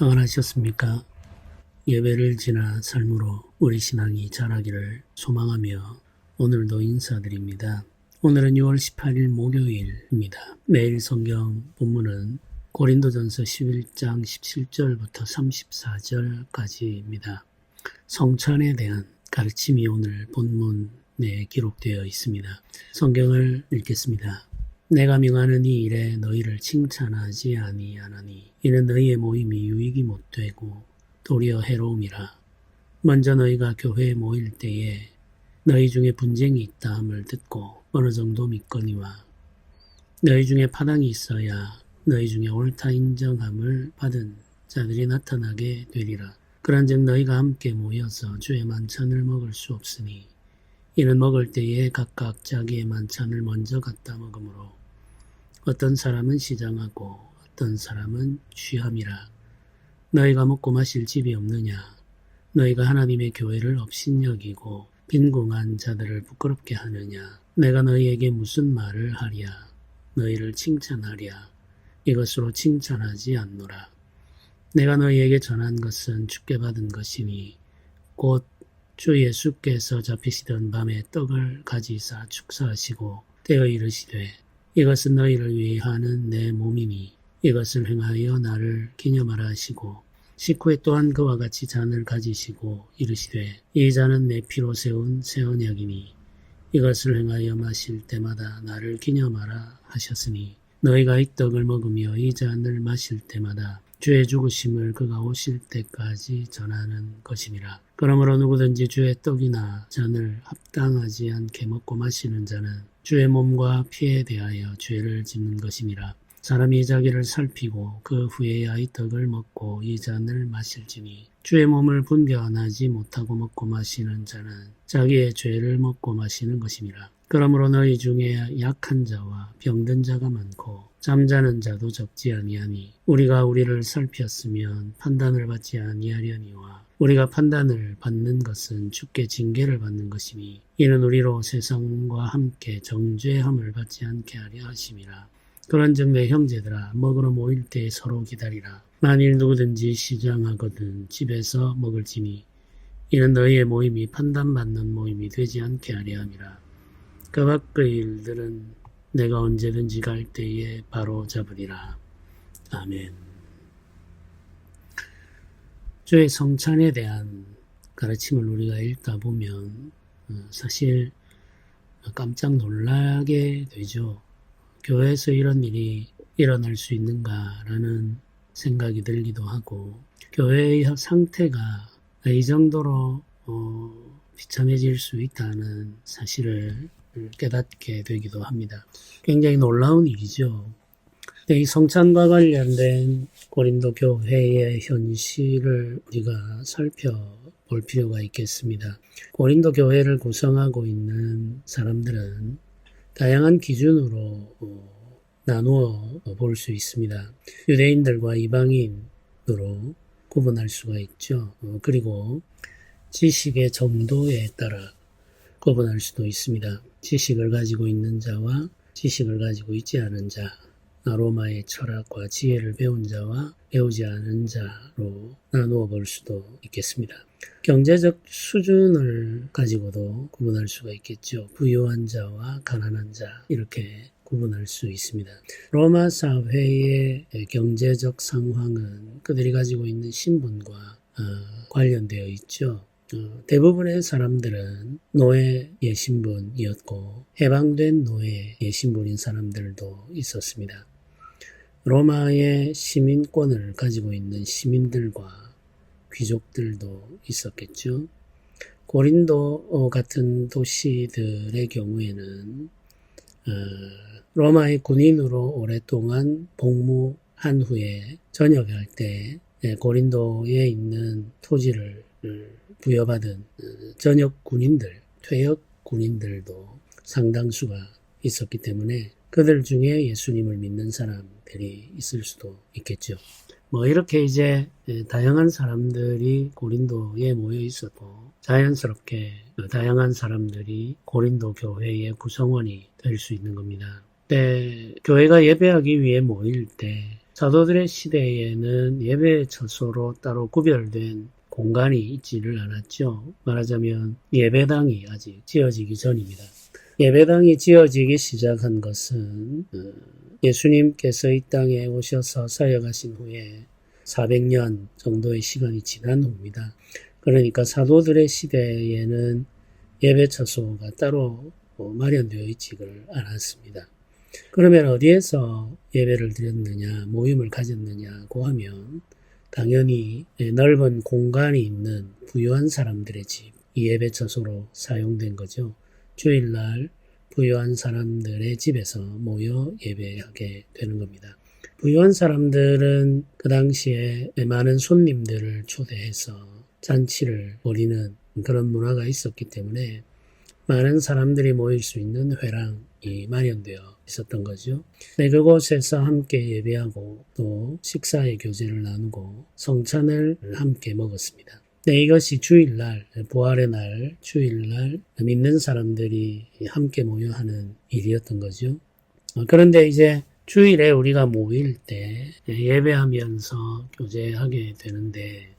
평안하셨습니까? 예배를 지나 삶으로 우리 신앙이 자라기를 소망하며 오늘도 인사드립니다. 오늘은 6월 18일 목요일입니다. 매일 성경 본문은 고린도전서 11장 17절부터 34절까지입니다. 성찬에 대한 가르침이 오늘 본문에 기록되어 있습니다. 성경을 읽겠습니다. 내가 명하는 이 일에 너희를 칭찬하지 아니하나니 이는 너희의 모임이 유익이 못되고 도리어 해로움이라. 먼저 너희가 교회에 모일 때에 너희 중에 분쟁이 있다 함을 듣고 어느 정도 믿거니와 너희 중에 파당이 있어야 너희 중에 옳다 인정함을 받은 자들이 나타나게 되리라. 그런즉 너희가 함께 모여서 주의 만찬을 먹을 수 없으니 이는 먹을 때에 각각 자기의 만찬을 먼저 갖다 먹으므로 어떤 사람은 시장하고 어떤 사람은 취함이라. 너희가 먹고 마실 집이 없느냐? 너희가 하나님의 교회를 업신여기고 빈궁한 자들을 부끄럽게 하느냐? 내가 너희에게 무슨 말을 하랴? 너희를 칭찬하랴? 이것으로 칭찬하지 않노라. 내가 너희에게 전한 것은 주께 받은 것이니 곧 주 예수께서 잡히시던 밤에 떡을 가지사 축사하시고 떼어 이르시되 이것은 너희를 위해 하는 내 몸이니 이것을 행하여 나를 기념하라 하시고 식후에 또한 그와 같이 잔을 가지시고 이르시되 이 잔은 내 피로 세운 새 언약이니 이것을 행하여 마실 때마다 나를 기념하라 하셨으니 너희가 이 떡을 먹으며 이 잔을 마실 때마다 주의 죽으심을 그가 오실 때까지 전하는 것이니라. 그러므로 누구든지 주의 떡이나 잔을 합당하지 않게 먹고 마시는 자는 주의 몸과 피에 대하여 죄를 짓는 것이니라. 사람이 자기를 살피고 그 후에야 이 떡을 먹고 이 잔을 마실지니 주의 몸을 분별하지 못하고 먹고 마시는 자는 자기의 죄를 먹고 마시는 것이니라. 그러므로 너희 중에 약한 자와 병든 자가 많고 잠자는 자도 적지 아니하니 우리가 우리를 살폈으면 판단을 받지 아니하려니와 우리가 판단을 받는 것은 주께 징계를 받는 것이니 이는 우리로 세상과 함께 정죄함을 받지 않게 하려 하심이라. 그런즉 내 형제들아 먹으러 모일 때 서로 기다리라. 만일 누구든지 시장하거든 집에서 먹을지니 이는 너희의 모임이 판단받는 모임이 되지 않게 하려 함이라. 그 밖의 일들은 내가 언제든지 갈 때에 바로 잡으리라. 아멘. 주의 성찬에 대한 가르침을 우리가 읽다 보면 사실 깜짝 놀라게 되죠. 교회에서 이런 일이 일어날 수 있는가라는 생각이 들기도 하고 교회의 상태가 이 정도로 비참해질 수 있다는 사실을 깨닫게 되기도 합니다. 굉장히 놀라운 일이죠. 이 성찬과 관련된 고린도 교회의 현실을 우리가 살펴볼 필요가 있겠습니다. 고린도 교회를 구성하고 있는 사람들은 다양한 기준으로 나누어 볼 수 있습니다. 유대인들과 이방인으로 구분할 수가 있죠. 그리고 지식의 정도에 따라 구분할 수도 있습니다. 지식을 가지고 있는 자와 지식을 가지고 있지 않은 자, 로마의 철학과 지혜를 배운 자와 배우지 않은 자로 나누어 볼 수도 있겠습니다. 경제적 수준을 가지고도 구분할 수가 있겠죠. 부유한 자와 가난한 자 이렇게 구분할 수 있습니다. 로마 사회의 경제적 상황은 그들이 가지고 있는 신분과 관련되어 있죠. 대부분의 사람들은 노예의 신분이었고 해방된 노예의 신분인 사람들도 있었습니다. 로마의 시민권을 가지고 있는 시민들과 귀족들도 있었겠죠. 고린도 같은 도시들의 경우에는 로마의 군인으로 오랫동안 복무한 후에 전역할 때 고린도에 있는 토지를 부여받은 전역 군인들, 퇴역 군인들도 상당수가 있었기 때문에 그들 중에 예수님을 믿는 사람들이 있을 수도 있겠죠. 이렇게 이제 다양한 사람들이 고린도에 모여 있었고 자연스럽게 다양한 사람들이 고린도 교회의 구성원이 될 수 있는 겁니다. 교회가 예배하기 위해 모일 때 사도들의 시대에는 예배 처소로 따로 구별된 공간이 있지를 않았죠. 말하자면 예배당이 아직 지어지기 전입니다. 예배당이 지어지기 시작한 것은 예수님께서 이 땅에 오셔서 사역하신 후에 400년 정도의 시간이 지난 후입니다. 그러니까 사도들의 시대에는 예배 처소가 따로 마련되어 있지를 않았습니다. 그러면 어디에서 예배를 드렸느냐, 모임을 가졌느냐고 하면 당연히 넓은 공간이 있는 부유한 사람들의 집, 이 예배 처소로 사용된 거죠. 주일날 부유한 사람들의 집에서 모여 예배하게 되는 겁니다. 부유한 사람들은 그 당시에 많은 손님들을 초대해서 잔치를 벌이는 그런 문화가 있었기 때문에 많은 사람들이 모일 수 있는 회랑이 마련되어 있었던 거죠. 그곳에서 함께 예배하고 또 식사의 교제를 나누고 성찬을 함께 먹었습니다. 이것이 주일날, 부활의 날, 주일날 믿는 사람들이 함께 모여 하는 일이었던 거죠. 그런데 이제 주일에 우리가 모일 때 예배하면서 교제하게 되는데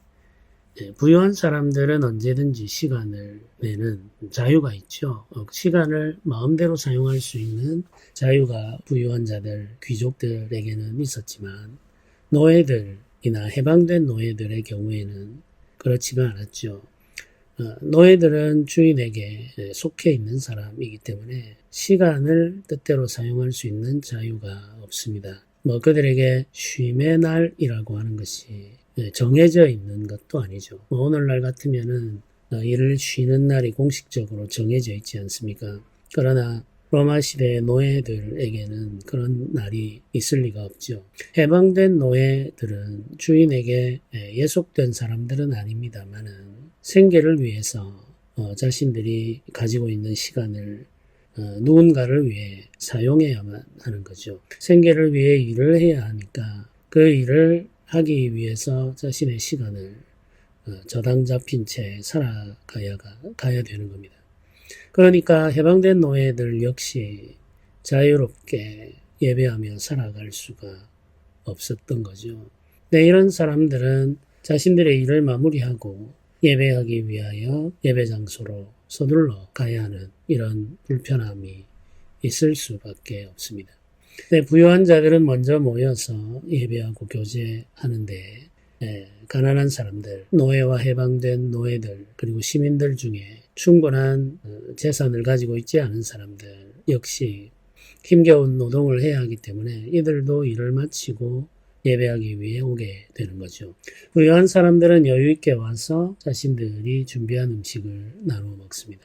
부유한 사람들은 언제든지 시간을 내는 자유가 있죠. 시간을 마음대로 사용할 수 있는 자유가 부유한 자들, 귀족들에게는 있었지만 노예들이나 해방된 노예들의 경우에는 그렇지가 않았죠. 노예들은 주인에게 속해 있는 사람이기 때문에 시간을 뜻대로 사용할 수 있는 자유가 없습니다. 그들에게 쉼의 날이라고 하는 것이 정해져 있는 것도 아니죠. 오늘날 같으면은 일을 쉬는 날이 공식적으로 정해져 있지 않습니까? 그러나 로마 시대의 노예들에게는 그런 날이 있을 리가 없죠. 해방된 노예들은 주인에게 예속된 사람들은 아닙니다만은 생계를 위해서 자신들이 가지고 있는 시간을 누군가를 위해 사용해야만 하는 거죠. 생계를 위해 일을 해야 하니까 그 일을 하기 위해서 자신의 시간을 저당 잡힌 채 살아가야 되는 겁니다. 그러니까 해방된 노예들 역시 자유롭게 예배하며 살아갈 수가 없었던 거죠. 이런 사람들은 자신들의 일을 마무리하고 예배하기 위하여 예배 장소로 서둘러 가야 하는 이런 불편함이 있을 수밖에 없습니다. 부유한 자들은 먼저 모여서 예배하고 교제하는데 가난한 사람들, 노예와 해방된 노예들, 그리고 시민들 중에 충분한 재산을 가지고 있지 않은 사람들 역시 힘겨운 노동을 해야 하기 때문에 이들도 일을 마치고 예배하기 위해 오게 되는 거죠. 부유한 사람들은 여유 있게 와서 자신들이 준비한 음식을 나누어 먹습니다.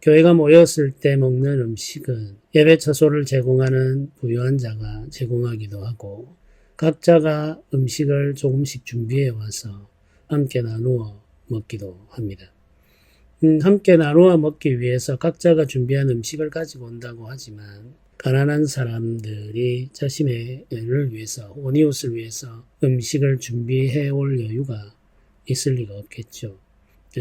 교회가 모였을 때 먹는 음식은 예배 처소를 제공하는 부유한 자가 제공하기도 하고 각자가 음식을 조금씩 준비해 와서 함께 나누어 먹기도 합니다. 함께 나누어 먹기 위해서 각자가 준비한 음식을 가지고 온다고 하지만 가난한 사람들이 자신을 위해서, 원이웃을 위해서 음식을 준비해 올 여유가 있을 리가 없겠죠.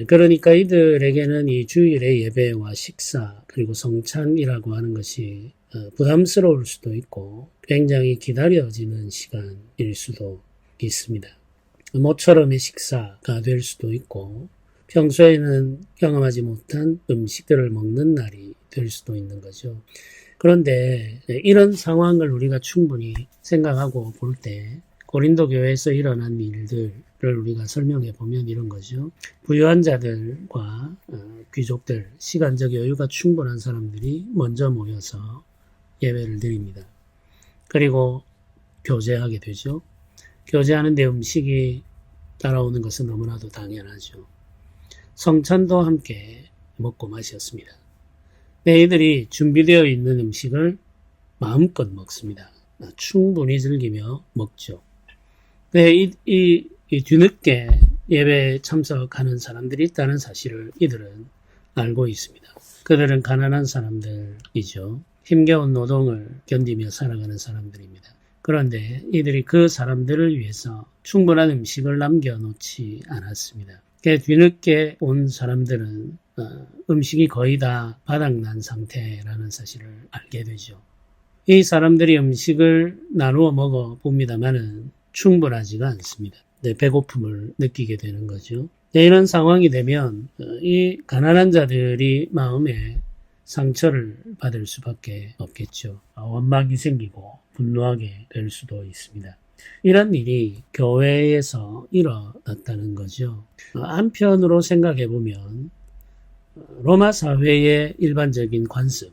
그러니까 이들에게는 이 주일의 예배와 식사 그리고 성찬이라고 하는 것이 부담스러울 수도 있고 굉장히 기다려지는 시간일 수도 있습니다. 모처럼의 식사가 될 수도 있고 평소에는 경험하지 못한 음식들을 먹는 날이 될 수도 있는 거죠. 그런데 이런 상황을 우리가 충분히 생각하고 볼 때 고린도 교회에서 일어난 일들을 우리가 설명해 보면 이런 거죠. 부유한 자들과 귀족들, 시간적 여유가 충분한 사람들이 먼저 모여서 예배를 드립니다. 그리고 교제하게 되죠. 교제하는데 음식이 따라오는 것은 너무나도 당연하죠. 성찬도 함께 먹고 마셨습니다. 이들이 준비되어 있는 음식을 마음껏 먹습니다. 충분히 즐기며 먹죠. 이 뒤늦게 예배에 참석하는 사람들이 있다는 사실을 이들은 알고 있습니다. 그들은 가난한 사람들이죠. 힘겨운 노동을 견디며 살아가는 사람들입니다. 그런데 이들이 그 사람들을 위해서 충분한 음식을 남겨놓지 않았습니다. 뒤늦게 온 사람들은 음식이 거의 다 바닥난 상태라는 사실을 알게 되죠. 이 사람들이 음식을 나누어 먹어 봅니다만은 충분하지가 않습니다. 배고픔을 느끼게 되는 거죠. 이런 상황이 되면 이 가난한 자들이 마음에 상처를 받을 수밖에 없겠죠. 원망이 생기고 분노하게 될 수도 있습니다. 이런 일이 교회에서 일어났다는 거죠. 한편으로 생각해 보면 로마 사회의 일반적인 관습,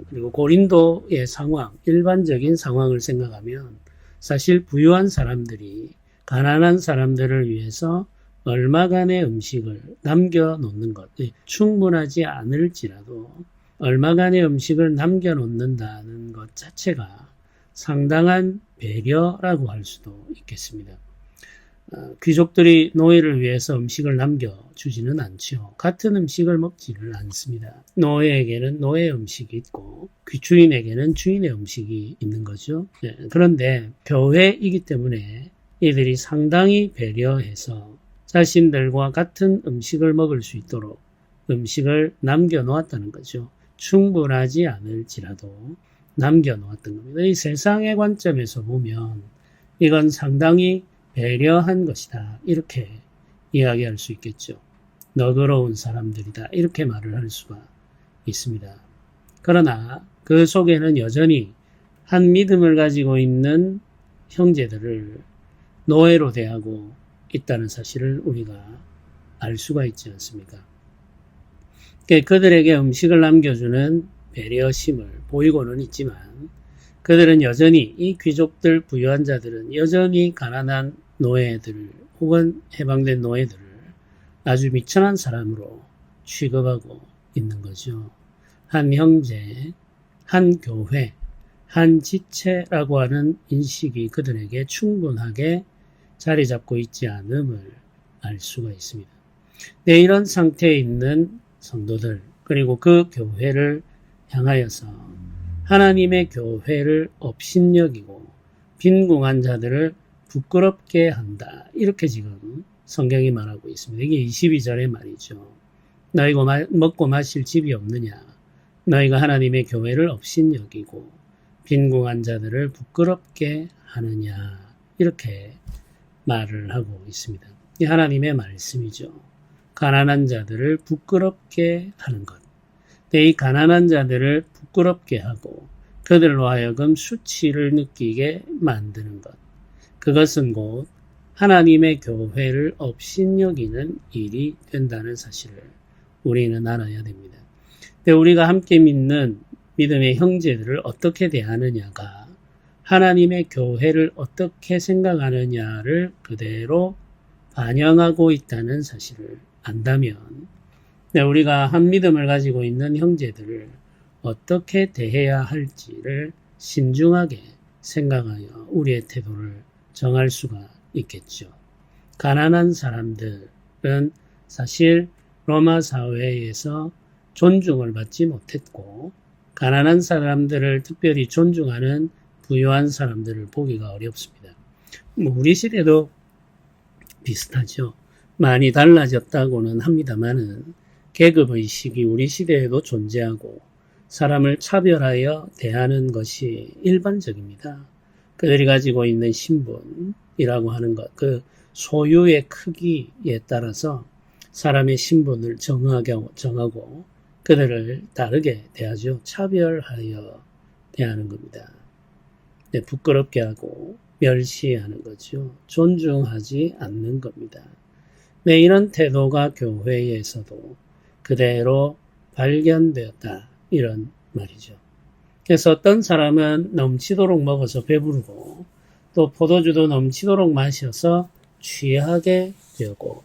그리고 고린도의 상황, 일반적인 상황을 생각하면 사실 부유한 사람들이 가난한 사람들을 위해서 얼마간의 음식을 남겨놓는 것, 충분하지 않을지라도 얼마간의 음식을 남겨놓는다는 것 자체가 상당한 배려라고 할 수도 있겠습니다. 귀족들이 노예를 위해서 음식을 남겨주지는 않죠. 같은 음식을 먹지를 않습니다. 노예에게는 노예의 음식이 있고 귀주인에게는 주인의 음식이 있는 거죠. 그런데 교회이기 때문에 이들이 상당히 배려해서 자신들과 같은 음식을 먹을 수 있도록 음식을 남겨놓았다는 거죠. 충분하지 않을지라도 남겨놓았던 겁니다. 이 세상의 관점에서 보면 이건 상당히 배려한 것이다. 이렇게 이야기할 수 있겠죠. 너그러운 사람들이다. 이렇게 말을 할 수가 있습니다. 그러나 그 속에는 여전히 한 믿음을 가지고 있는 형제들을 노예로 대하고 있다는 사실을 우리가 알 수가 있지 않습니까? 그들에게 음식을 남겨주는 배려심을 보이고는 있지만 그들은 여전히 이 귀족들 부유한 자들은 여전히 가난한 노예들을 혹은 해방된 노예들을 아주 미천한 사람으로 취급하고 있는 거죠. 한 형제, 한 교회, 한 지체라고 하는 인식이 그들에게 충분하게 자리 잡고 있지 않음을 알 수가 있습니다. 이런 상태에 있는 성도들 그리고 그 교회를 향하여서 하나님의 교회를 업신여기고 빈궁한 자들을 부끄럽게 한다. 이렇게 지금 성경이 말하고 있습니다. 이게 22절의 말이죠. 너희가 먹고 마실 집이 없느냐. 너희가 하나님의 교회를 업신여기고 빈궁한 자들을 부끄럽게 하느냐. 이렇게 말을 하고 있습니다. 이 하나님의 말씀이죠. 가난한 자들을 부끄럽게 하는 것. 이 가난한 자들을 부끄럽게 하고 그들로 하여금 수치를 느끼게 만드는 것. 그것은 곧 하나님의 교회를 업신여기는 일이 된다는 사실을 우리는 알아야 됩니다. 우리가 함께 믿는 믿음의 형제들을 어떻게 대하느냐가 하나님의 교회를 어떻게 생각하느냐를 그대로 반영하고 있다는 사실을 안다면 우리가 한 믿음을 가지고 있는 형제들을 어떻게 대해야 할지를 신중하게 생각하여 우리의 태도를 정할 수가 있겠죠. 가난한 사람들은 사실 로마 사회에서 존중을 받지 못했고 가난한 사람들을 특별히 존중하는 부유한 사람들을 보기가 어렵습니다. 우리 시대도 비슷하죠. 많이 달라졌다고는 합니다만은 계급의식이 우리 시대에도 존재하고 사람을 차별하여 대하는 것이 일반적입니다. 그들이 가지고 있는 신분이라고 하는 것, 그 소유의 크기에 따라서 사람의 신분을 정하고 그들을 다르게 대하죠. 차별하여 대하는 겁니다. 부끄럽게 하고 멸시하는 거죠. 존중하지 않는 겁니다. 이런 태도가 교회에서도 그대로 발견되었다. 이런 말이죠. 그래서 어떤 사람은 넘치도록 먹어서 배부르고 또 포도주도 넘치도록 마셔서 취하게 되고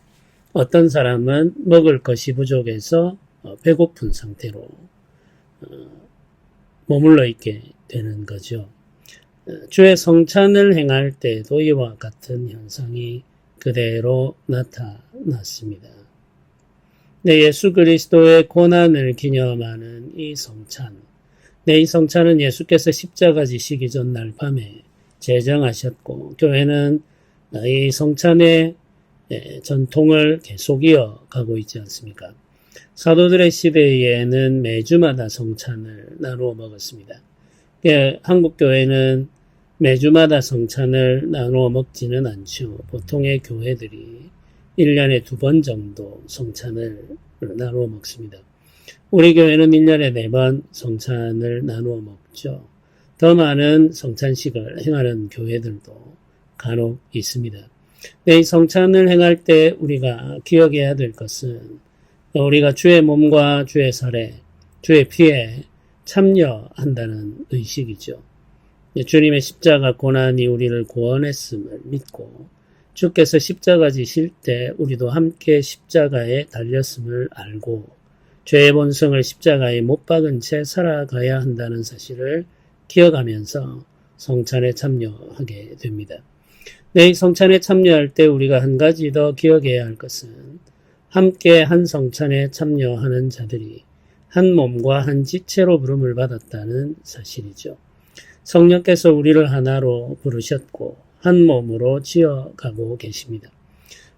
어떤 사람은 먹을 것이 부족해서 배고픈 상태로 머물러 있게 되는 거죠. 주의 성찬을 행할 때도 이와 같은 현상이 그대로 나타났습니다. 예수 그리스도의 고난을 기념하는 이 성찬. 이 성찬은 예수께서 십자가 지시기 전날 밤에 제정하셨고 교회는 이 성찬의 전통을 계속 이어가고 있지 않습니까? 사도들의 시대에는 매주마다 성찬을 나누어 먹었습니다. 한국 교회는 매주마다 성찬을 나누어 먹지는 않죠. 보통의 교회들이 1년에 2번 정도 성찬을 나누어 먹습니다. 우리 교회는 1년에 4번 성찬을 나누어 먹죠. 더 많은 성찬식을 행하는 교회들도 간혹 있습니다. 이 성찬을 행할 때 우리가 기억해야 될 것은 우리가 주의 몸과 주의 살에, 주의 피에 참여한다는 의식이죠. 주님의 십자가 고난이 우리를 구원했음을 믿고 주께서 십자가 지실 때 우리도 함께 십자가에 달렸음을 알고 죄의 본성을 십자가에 못 박은 채 살아가야 한다는 사실을 기억하면서 성찬에 참여하게 됩니다. 이 성찬에 참여할 때 우리가 한 가지 더 기억해야 할 것은 함께 한 성찬에 참여하는 자들이 한 몸과 한 지체로 부름을 받았다는 사실이죠. 성령께서 우리를 하나로 부르셨고 한 몸으로 지어가고 계십니다.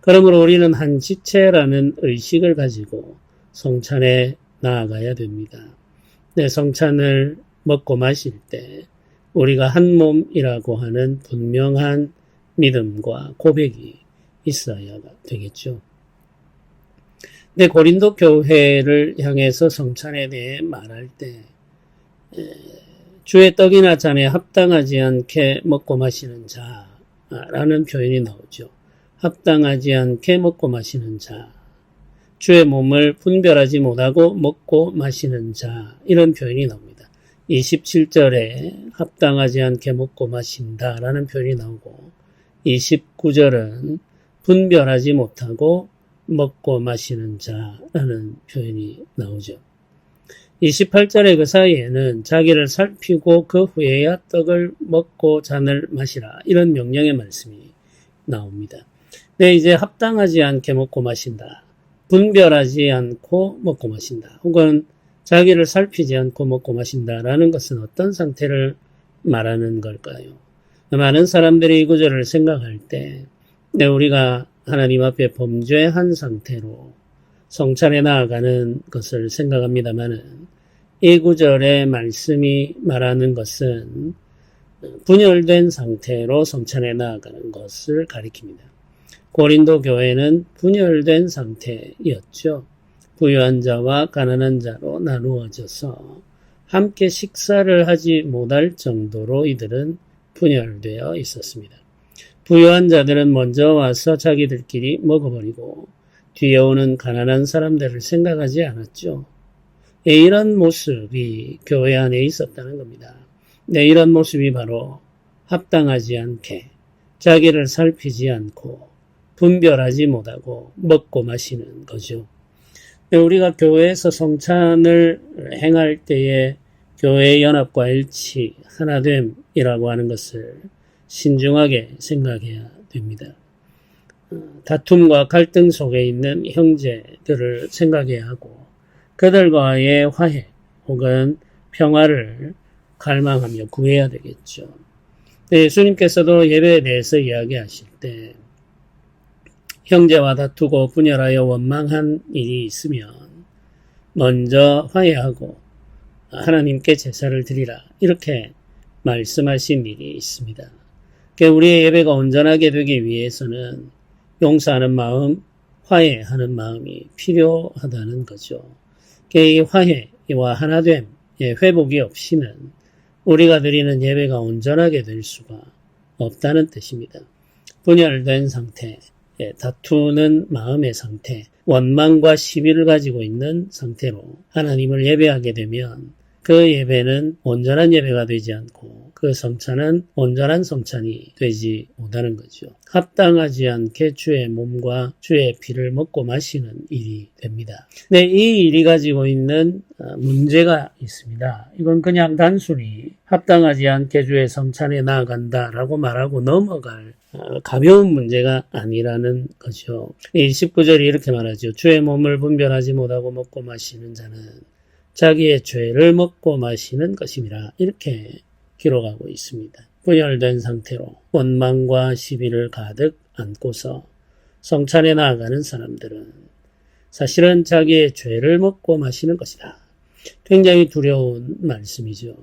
그러므로 우리는 한 지체라는 의식을 가지고 성찬에 나아가야 됩니다. 성찬을 먹고 마실 때 우리가 한 몸이라고 하는 분명한 믿음과 고백이 있어야 되겠죠. 고린도 교회를 향해서 성찬에 대해 말할 때 주의 떡이나 잔에 합당하지 않게 먹고 마시는 자라는 표현이 나오죠. 합당하지 않게 먹고 마시는 자, 주의 몸을 분별하지 못하고 먹고 마시는 자, 이런 표현이 나옵니다. 27절에 합당하지 않게 먹고 마신다라는 표현이 나오고 29절은 분별하지 못하고 먹고 마시는 자라는 표현이 나오죠. 28절의 그 사이에는 자기를 살피고 그 후에야 떡을 먹고 잔을 마시라, 이런 명령의 말씀이 나옵니다. 이제 합당하지 않게 먹고 마신다, 분별하지 않고 먹고 마신다, 혹은 자기를 살피지 않고 먹고 마신다라는 것은 어떤 상태를 말하는 걸까요? 많은 사람들이 이 구절을 생각할 때 우리가 하나님 앞에 범죄한 상태로 성찬에 나아가는 것을 생각합니다마는 이 구절의 말씀이 말하는 것은 분열된 상태로 성찬에 나아가는 것을 가리킵니다. 고린도 교회는 분열된 상태였죠. 부유한 자와 가난한 자로 나누어져서 함께 식사를 하지 못할 정도로 이들은 분열되어 있었습니다. 부유한 자들은 먼저 와서 자기들끼리 먹어버리고 뒤에 오는 가난한 사람들을 생각하지 않았죠. 이런 모습이 교회 안에 있었다는 겁니다. 이런 모습이 바로 합당하지 않게 자기를 살피지 않고 분별하지 못하고 먹고 마시는 거죠. 우리가 교회에서 성찬을 행할 때에 교회의 연합과 일치, 하나됨이라고 하는 것을 신중하게 생각해야 됩니다. 다툼과 갈등 속에 있는 형제들을 생각해야 하고 그들과의 화해 혹은 평화를 갈망하며 구해야 되겠죠. 예수님께서도 예배에 대해서 이야기하실 때 형제와 다투고 분열하여 원망한 일이 있으면 먼저 화해하고 하나님께 제사를 드리라, 이렇게 말씀하신 일이 있습니다. 우리의 예배가 온전하게 되기 위해서는 용서하는 마음, 화해하는 마음이 필요하다는 거죠. 이 화해와 하나됨의 회복이 없이는 우리가 드리는 예배가 온전하게 될 수가 없다는 뜻입니다. 분열된 상태, 다투는 마음의 상태, 원망과 시비를 가지고 있는 상태로 하나님을 예배하게 되면 그 예배는 온전한 예배가 되지 않고 그 성찬은 온전한 성찬이 되지 못하는 거죠. 합당하지 않게 주의 몸과 주의 피를 먹고 마시는 일이 됩니다. 이 일이 가지고 있는 문제가 있습니다. 이건 그냥 단순히 합당하지 않게 주의 성찬에 나아간다라고 말하고 넘어갈 가벼운 문제가 아니라는 거죠. 19절이 이렇게 말하죠. 주의 몸을 분별하지 못하고 먹고 마시는 자는 자기의 죄를 먹고 마시는 것임이라, 이렇게 기록하고 있습니다. 분열된 상태로 원망과 시비를 가득 안고서 성찬에 나아가는 사람들은 사실은 자기의 죄를 먹고 마시는 것이다. 굉장히 두려운 말씀이죠.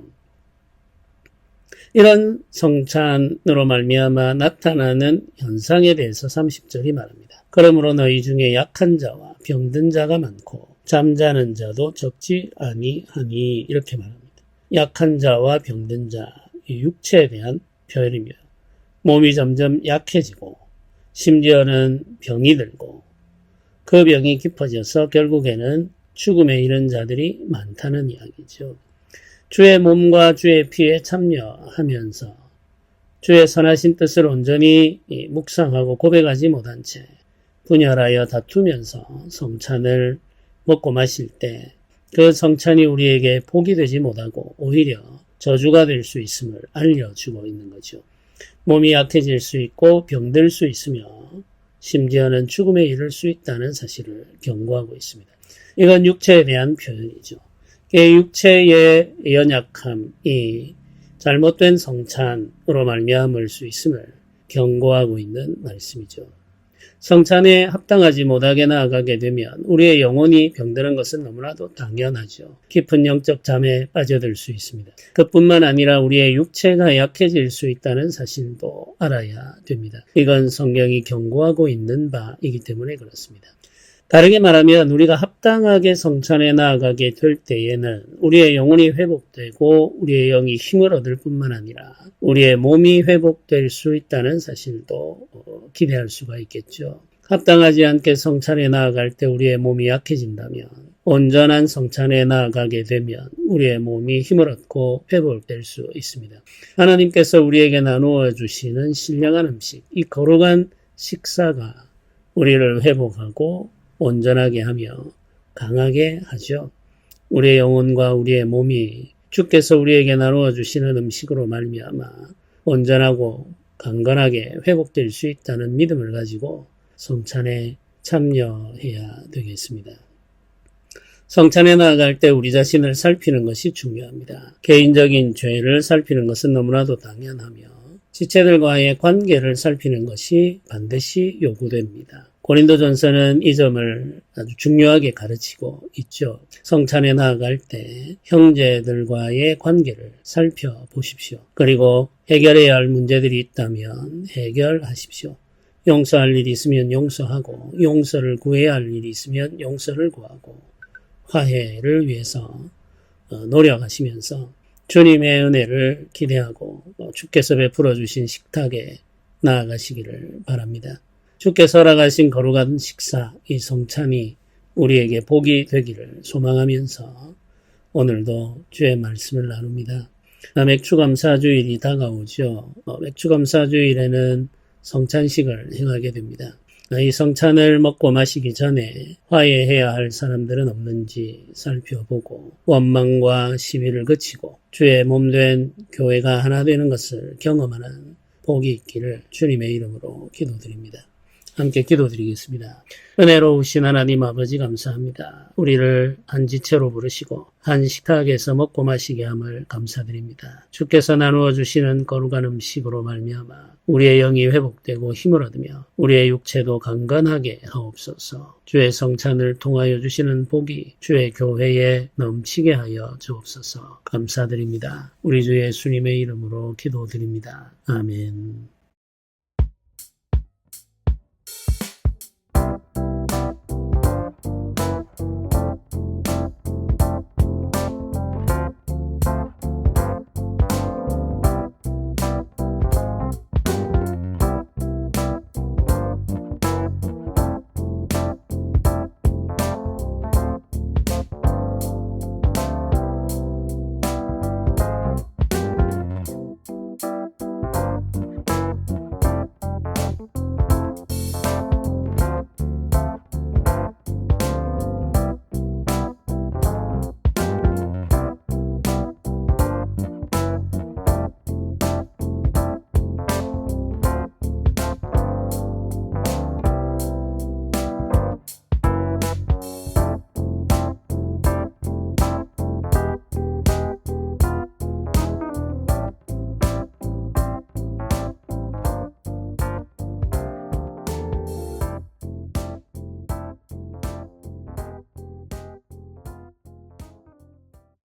이런 성찬으로 말미암아 나타나는 현상에 대해서 30절이 말합니다. 그러므로 너희 중에 약한 자와 병든 자가 많고 잠자는 자도 적지 아니하니 이렇게 말합니다. 약한 자와 병든 자, 육체에 대한 표현이며 몸이 점점 약해지고 심지어는 병이 들고 그 병이 깊어져서 결국에는 죽음에 이른 자들이 많다는 이야기죠. 주의 몸과 주의 피에 참여하면서 주의 선하신 뜻을 온전히 묵상하고 고백하지 못한 채 분열하여 다투면서 성찬을 먹고 마실 때 그 성찬이 우리에게 복이 되지 못하고 오히려 저주가 될 수 있음을 알려주고 있는 거죠. 몸이 약해질 수 있고 병들 수 있으며 심지어는 죽음에 이를 수 있다는 사실을 경고하고 있습니다. 이건 육체에 대한 표현이죠. 육체의 연약함이 잘못된 성찬으로 말미암을 수 있음을 경고하고 있는 말씀이죠. 성찬에 합당하지 못하게 나아가게 되면 우리의 영혼이 병드는 것은 너무나도 당연하죠. 깊은 영적 잠에 빠져들 수 있습니다. 그뿐만 아니라 우리의 육체가 약해질 수 있다는 사실도 알아야 됩니다. 이건 성경이 경고하고 있는 바이기 때문에 그렇습니다. 다르게 말하면 우리가 합당하게 성찬에 나아가게 될 때에는 우리의 영혼이 회복되고 우리의 영이 힘을 얻을 뿐만 아니라 우리의 몸이 회복될 수 있다는 사실도 기대할 수가 있겠죠. 합당하지 않게 성찬에 나아갈 때 우리의 몸이 약해진다면 온전한 성찬에 나아가게 되면 우리의 몸이 힘을 얻고 회복될 수 있습니다. 하나님께서 우리에게 나누어 주시는 신령한 음식, 이 거룩한 식사가 우리를 회복하고 온전하게 하며 강하게 하죠. 우리의 영혼과 우리의 몸이 주께서 우리에게 나누어 주시는 음식으로 말미암아 온전하고 강건하게 회복될 수 있다는 믿음을 가지고 성찬에 참여해야 되겠습니다. 성찬에 나아갈 때 우리 자신을 살피는 것이 중요합니다. 개인적인 죄를 살피는 것은 너무나도 당연하며 지체들과의 관계를 살피는 것이 반드시 요구됩니다. 고린도전서는 이 점을 아주 중요하게 가르치고 있죠. 성찬에 나아갈 때 형제들과의 관계를 살펴보십시오. 그리고 해결해야 할 문제들이 있다면 해결하십시오. 용서할 일이 있으면 용서하고 용서를 구해야 할 일이 있으면 용서를 구하고 화해를 위해서 노력하시면서 주님의 은혜를 기대하고 주께서 베풀어 주신 식탁에 나아가시기를 바랍니다. 주께서 허락하신 거룩한 식사, 이 성찬이 우리에게 복이 되기를 소망하면서 오늘도 주의 말씀을 나눕니다. 맥주감사주일이 다가오죠. 맥주감사주일에는 성찬식을 행하게 됩니다. 이 성찬을 먹고 마시기 전에 화해해야 할 사람들은 없는지 살펴보고 원망과 시비를 그치고 주의 몸된 교회가 하나 되는 것을 경험하는 복이 있기를 주님의 이름으로 기도드립니다. 함께 기도드리겠습니다. 은혜로우신 하나님 아버지 감사합니다. 우리를 한 지체로 부르시고 한 식탁에서 먹고 마시게 함을 감사드립니다. 주께서 나누어 주시는 거룩한 음식으로 말미암아 우리의 영이 회복되고 힘을 얻으며 우리의 육체도 강건하게 하옵소서. 주의 성찬을 통하여 주시는 복이 주의 교회에 넘치게 하여 주옵소서. 감사드립니다. 우리 주 예수님의 이름으로 기도드립니다. 아멘.